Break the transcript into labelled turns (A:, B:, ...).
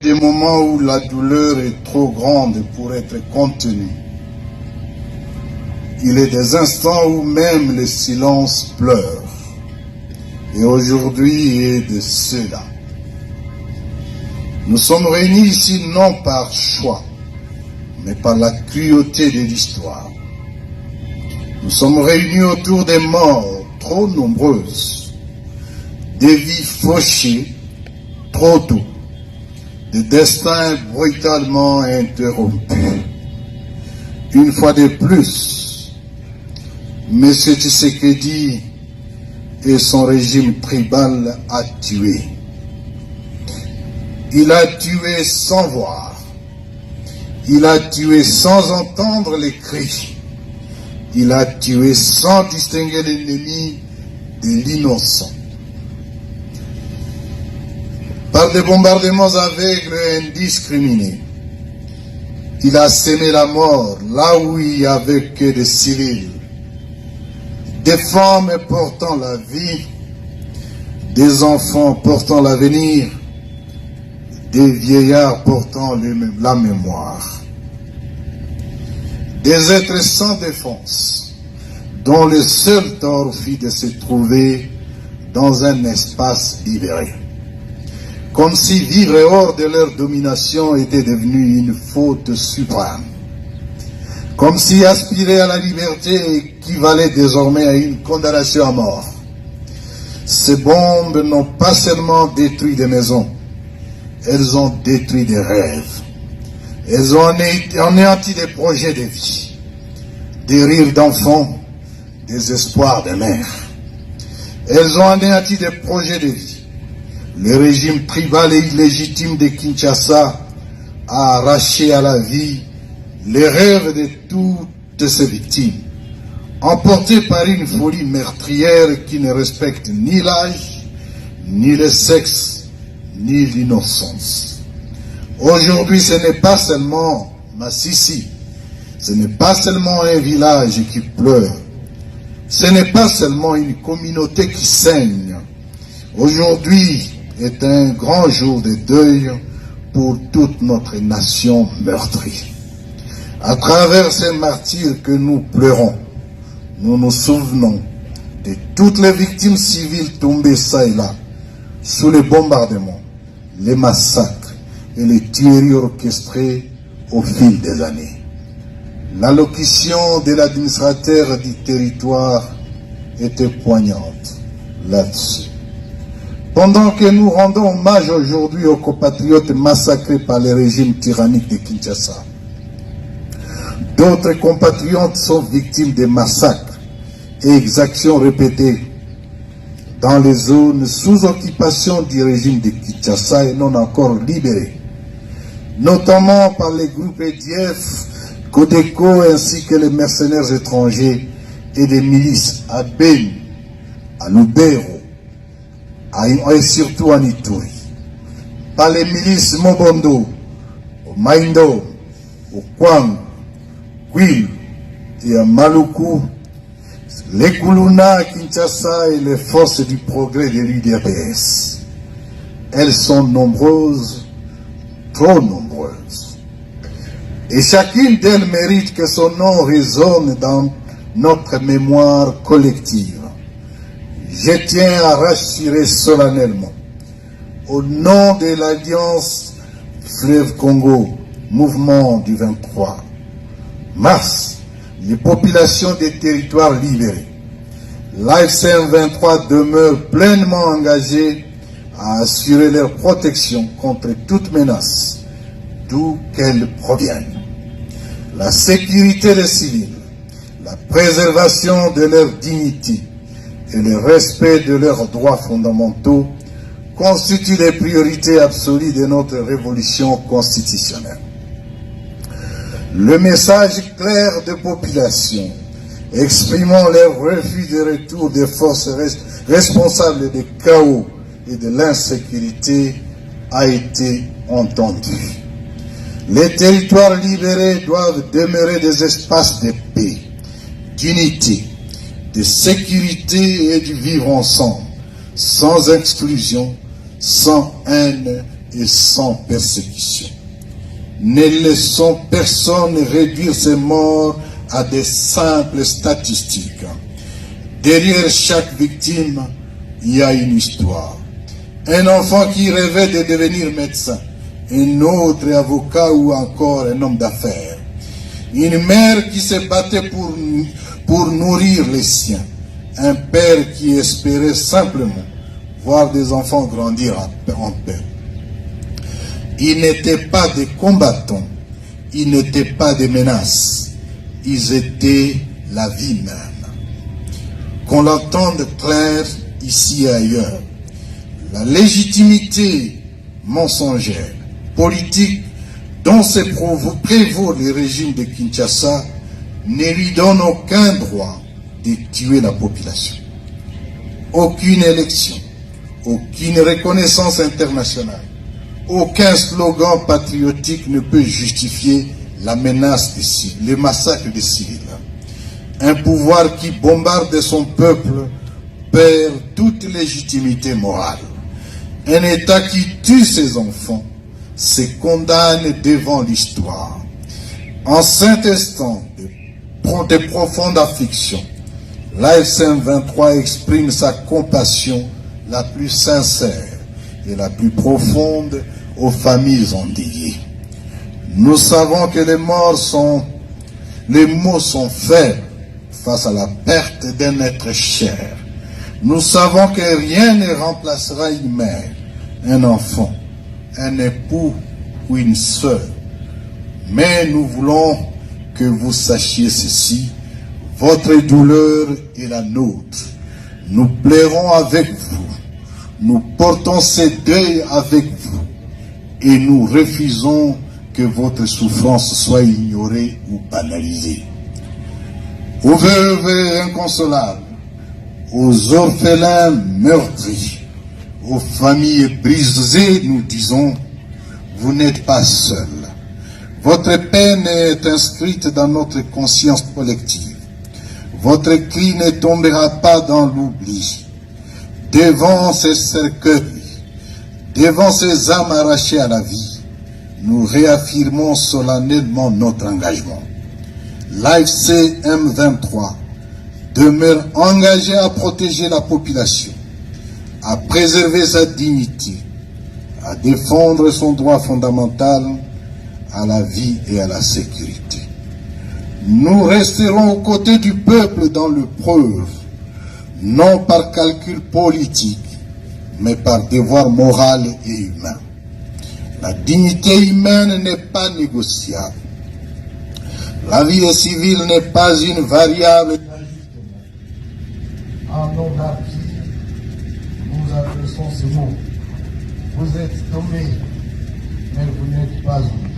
A: Des moments où la douleur est trop grande pour être contenue. Il est des instants où même le silence pleure. Et aujourd'hui est de cela. Nous sommes réunis ici non par choix, mais par la cruauté de l'histoire. Nous sommes réunis autour des morts trop nombreuses, des vies fauchées trop tôt, des destins brutalement interrompus. Une fois de plus, M. Tshisekedi et son régime tribal a tué. Il a tué sans voir. Il a tué sans entendre les cris. Il a tué sans distinguer l'ennemi de l'innocent. Par des bombardements aveugles et indiscriminés, il a sémé la mort là où il n'y avait que des civils, des femmes portant la vie, des enfants portant l'avenir, des vieillards portant la mémoire, des êtres sans défense, dont le seul tort fut de se trouver dans un espace libéré. Comme si vivre hors de leur domination était devenu une faute suprême. Comme si aspirer à la liberté équivalait désormais à une condamnation à mort. Ces bombes n'ont pas seulement détruit des maisons, elles ont détruit des rêves. Elles ont anéanti des projets de vie, des rires d'enfants, des espoirs de mères. Elles ont anéanti des projets de vie. Le régime tribal et illégitime de Kinshasa a arraché à la vie les rêves de toutes ses victimes, emportés par une folie meurtrière qui ne respecte ni l'âge, ni le sexe, ni l'innocence. Aujourd'hui, ce n'est pas seulement Massissi, ce n'est pas seulement un village qui pleure, ce n'est pas seulement une communauté qui saigne. Aujourd'hui est un grand jour de deuil pour toute notre nation meurtrie. À travers ces martyrs que nous pleurons, nous nous souvenons de toutes les victimes civiles tombées ça et là, sous les bombardements, les massacres et les tueries orchestrées au fil des années. L'allocution de l'administrateur du territoire était poignante là-dessus. Pendant que nous rendons hommage aujourd'hui aux compatriotes massacrés par le régime tyrannique de Kinshasa, d'autres compatriotes sont victimes de massacres et exactions répétées dans les zones sous occupation du régime de Kinshasa et non encore libérées, notamment par les groupes EDF, Codeco ainsi que les mercenaires étrangers et des milices à Beni, à Lubero, et surtout en Ituri, par les milices Mobondo, au Maindo, au Kwang, Kwilu et à Maluku, les Kuluna, Kinshasa et les forces du progrès de l'UDPS. Elles sont nombreuses, trop nombreuses. Et chacune d'elles mérite que son nom résonne dans notre mémoire collective. Je tiens à rassurer solennellement, au nom de l'Alliance Fleuve Congo, mouvement du 23 mars, les populations des territoires libérés. L'AFCM 23 demeure pleinement engagée à assurer leur protection contre toute menace, d'où qu'elle provienne. La sécurité des civils, la préservation de leur dignité, et le respect de leurs droits fondamentaux constituent les priorités absolues de notre révolution constitutionnelle. Le message clair de population exprimant leur refus de retour des forces responsables des chaos et de l'insécurité a été entendu. Les territoires libérés doivent demeurer des espaces de paix, d'unité, de sécurité et du vivre ensemble, sans exclusion, sans haine et sans persécution. Ne laissons personne réduire ces morts à des simples statistiques. Derrière chaque victime, il y a une histoire. Un enfant qui rêvait de devenir médecin, un autre avocat ou encore un homme d'affaires. Une mère qui se battait pour nourrir les siens. Un père qui espérait simplement voir des enfants grandir en paix. Ils n'étaient pas des combattants, ils n'étaient pas des menaces, ils étaient la vie même. Qu'on l'entende clair ici et ailleurs, la légitimité mensongère, politique, dont se prévaut le régime de Kinshasa, ne lui donne aucun droit de tuer la population. Aucune élection, aucune reconnaissance internationale, aucun slogan patriotique ne peut justifier la menace ici, le massacre des civils. Un pouvoir qui bombarde son peuple perd toute légitimité morale. Un État qui tue ses enfants se condamne devant l'histoire. En cet instant de profonde affliction, l'AFC M23 exprime sa compassion la plus sincère et la plus profonde aux familles endeuillées. Nous savons que les mots sont faibles face à la perte d'un être cher. Nous savons que rien ne remplacera une mère, un enfant, un époux ou une sœur. Mais nous voulons que vous sachiez ceci, votre douleur est la nôtre. Nous pleurons avec vous, nous portons ce deuil avec vous et nous refusons que votre souffrance soit ignorée ou banalisée. Aux veuves inconsolables, aux orphelins meurtris, aux familles brisées, nous disons, vous n'êtes pas seuls. Votre peine est inscrite dans notre conscience collective. Votre cri ne tombera pas dans l'oubli. Devant ces cercueils, devant ces âmes arrachées à la vie, nous réaffirmons solennellement notre engagement. L'AFC M23 demeure engagé à protéger la population, à préserver sa dignité, à défendre son droit fondamental à la vie et à la sécurité. Nous resterons aux côtés du peuple dans l'épreuve, non par calcul politique, mais par devoir moral et humain. La dignité humaine n'est pas négociable. La vie des civils n'est pas une variable d'ajustement. En nom d'Arpie, nous adressons ces mots. Vous êtes tombés, mais vous n'êtes pas oubliés.